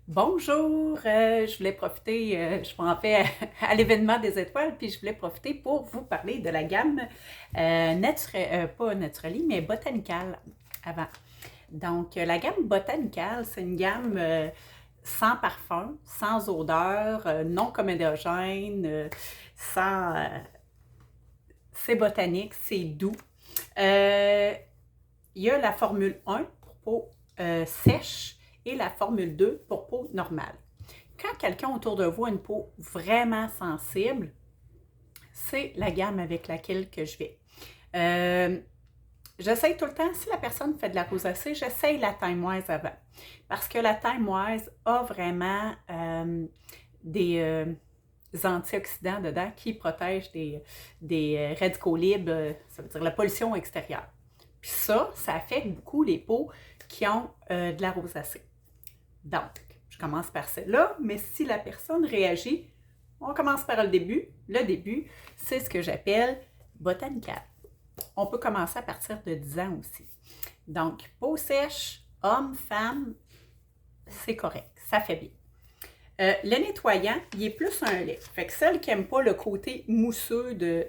Bonjour, je voulais profiter, je m'en vais à l'événement des étoiles, puis je voulais profiter pour vous parler de la gamme pas Naturally, mais Botanical avant. Donc, la gamme Botanical, c'est une gamme sans parfum, sans odeur, non comédogène, sans, c'est botanique, c'est doux. Il y a la formule 1 pour peau sèche et la formule 2 pour peau normale. Quand quelqu'un autour de vous a une peau vraiment sensible, c'est la gamme avec laquelle que je vais. J'essaye tout le temps, si la personne fait de la rosacée, j'essaye la Time Wise avant. Parce que la Time Wise a vraiment des antioxydants dedans qui protègent des radicaux libres, ça veut dire la pollution extérieure. Puis ça affecte beaucoup les peaux qui ont de la rosacée. Donc, je commence par celle-là, mais si la personne réagit, on commence par le début. Le début, c'est ce que j'appelle botanical. On peut commencer à partir de 10 ans aussi. Donc, peau sèche, homme, femme, c'est correct, ça fait bien. Le nettoyant, il est plus un lait. Fait que celle qui n'aime pas le côté mousseux de,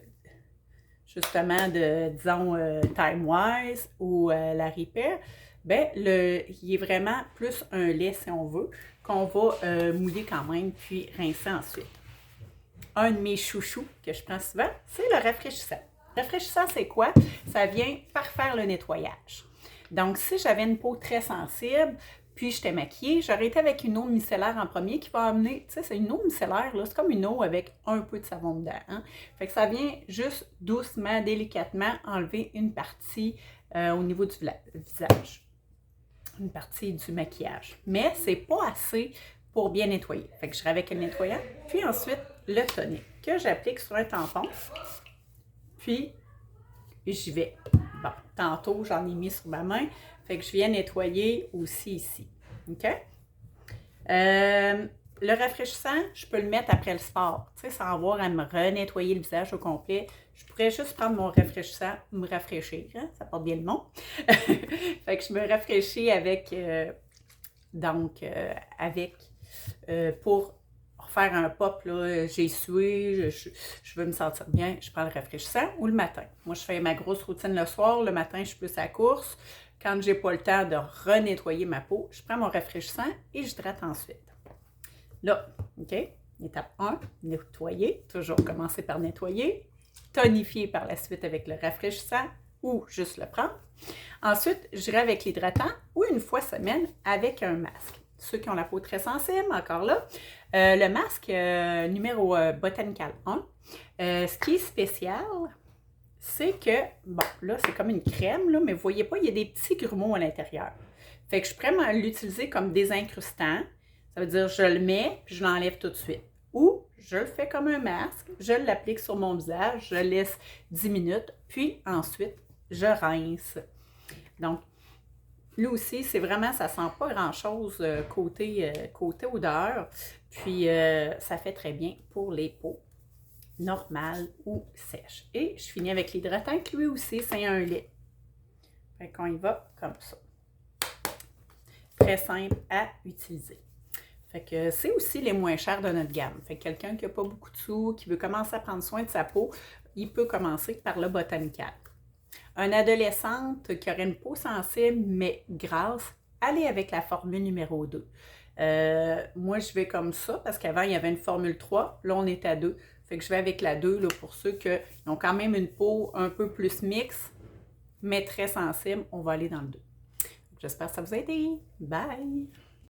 justement, disons, Time Wise ou la Repair, ben, il est vraiment plus un lait, si on veut, qu'on va mouiller quand même, puis rincer ensuite. Un de mes chouchous que je prends souvent, c'est le rafraîchissant. Le rafraîchissant, c'est quoi? Ça vient parfaire le nettoyage. Donc, si j'avais une peau très sensible, puis j'étais maquillée, j'aurais été avec une eau micellaire en premier qui va amener, tu sais, c'est une eau micellaire, là, c'est comme une eau avec un peu de savon dedans. Hein? Fait que ça vient juste doucement, délicatement enlever une partie au niveau du visage, une partie du maquillage. Mais c'est pas assez pour bien nettoyer. Fait que je vais avec le nettoyant, puis ensuite le tonique que j'applique sur un tampon, puis j'y vais. Bon, tantôt, j'en ai mis sur ma main. Fait que je viens nettoyer aussi ici. OK? Le rafraîchissant, je peux le mettre après le sport. Tu sais, sans avoir à me renettoyer le visage au complet. Je pourrais juste prendre mon rafraîchissant, me rafraîchir. Hein? Ça porte bien le nom. Fait que je me rafraîchis avec, pour faire un pop, là, j'ai sué, je veux me sentir bien, je prends le rafraîchissant ou le matin. Moi, je fais ma grosse routine le soir, le matin, je suis plus à la course. Quand j'ai pas le temps de renettoyer ma peau, je prends mon rafraîchissant et j'hydrate ensuite. Là, OK? Étape 1, nettoyer. Toujours commencer par nettoyer. Tonifier par la suite avec le rafraîchissant ou juste le prendre. Ensuite, j'irai avec l'hydratant ou une fois semaine avec un masque. Ceux qui ont la peau très sensible, encore là. Le masque numéro Botanical 1, ce qui est spécial, c'est que, bon, là, c'est comme une crème, là, mais vous voyez pas, il y a des petits grumeaux à l'intérieur. Fait que je pourrais l'utiliser comme désincrustant. Ça veut dire, je le mets, puis je l'enlève tout de suite. Ou, je le fais comme un masque, je l'applique sur mon visage, je laisse 10 minutes, puis ensuite, je rince. Donc, lui aussi, c'est vraiment, ça sent pas grand-chose côté odeur. Puis, ça fait très bien pour les peaux normales ou sèches. Et je finis avec l'hydratant, qui lui aussi, c'est un lait. Fait qu'on y va comme ça. Très simple à utiliser. Fait que c'est aussi les moins chers de notre gamme. Fait que quelqu'un qui n'a pas beaucoup de sous, qui veut commencer à prendre soin de sa peau, il peut commencer par le Botanical. Une adolescente qui aurait une peau sensible mais grasse, allez avec la formule numéro 2. Moi, je vais comme ça parce qu'avant, il y avait une formule 3. Là, on est à 2. Fait que je vais avec la 2 là, pour ceux qui ont quand même une peau un peu plus mixte, mais très sensible. On va aller dans le 2. J'espère que ça vous a aidé. Bye!